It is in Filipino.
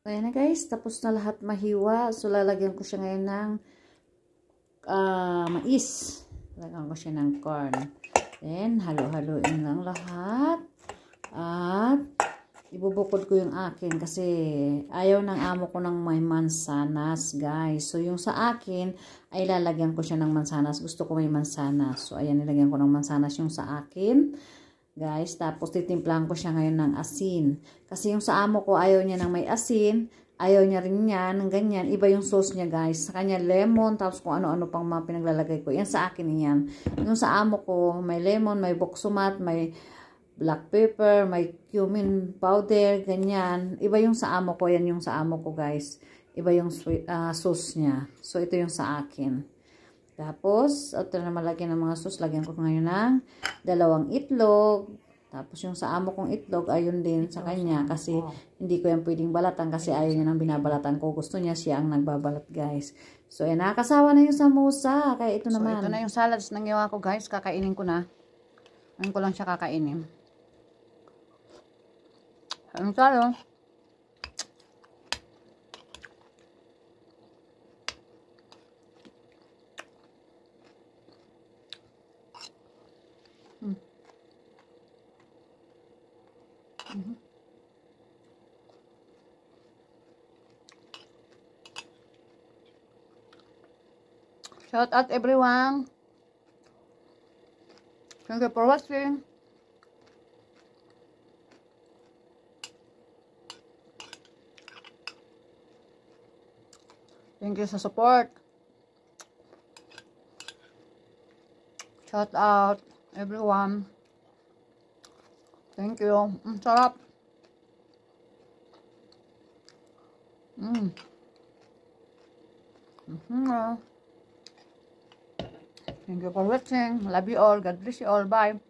Ayan na guys, tapos na lahat mahiwa. So, lalagyan ko siya ngayon ng mais. Lalagyan ko siya ng corn. Then, halo-haloin lang lahat. At, ibubukod ko yung akin kasi ayaw ng amo ko ng may mansanas, guys. So, yung sa akin, ay lalagyan ko siya ng mansanas. Gusto ko may mansanas. So, ayan, nilagyan ko ng mansanas yung sa akin. Guys, tapos titimplahan ko siya ngayon ng asin. Kasi yung sa amo ko, ayaw niya ng may asin. Ayaw niya rin niya ng ganyan. Iba yung sauce niya, guys. Sa kanya, lemon, tapos kung ano-ano pang mga pinaglalagay ko. Yan sa akin yan. Yung sa amo ko, may lemon, may boksumat, may black pepper, may cumin powder, ganyan. Iba yung sa amo ko. Yan yung sa amo ko, guys. Iba yung sauce niya. So, ito yung sa akin. Tapos, after na malagyan ng mga sauce, lagyan ko ngayon ng 2 itlog. Tapos, yung sa amo kong itlog, ayun din sa kanya. Kasi, hindi ko yan pwedeng balatan kasi ayaw niya nang binabalatan ko. Gusto niya siya ang nagbabalat, guys. So, ayan, nakakasawa na yung samosa. Kaya ito naman. So, ito na yung salads na ginawa ko, guys. Kakainin ko na. Ngayon ko lang siya kakainin. Ang salo. Shout out everyone. Thank you for watching. Thank you sa support. Shout out everyone. Thank you. Sarap. Thank you for watching. Love you all. God bless you all. Bye.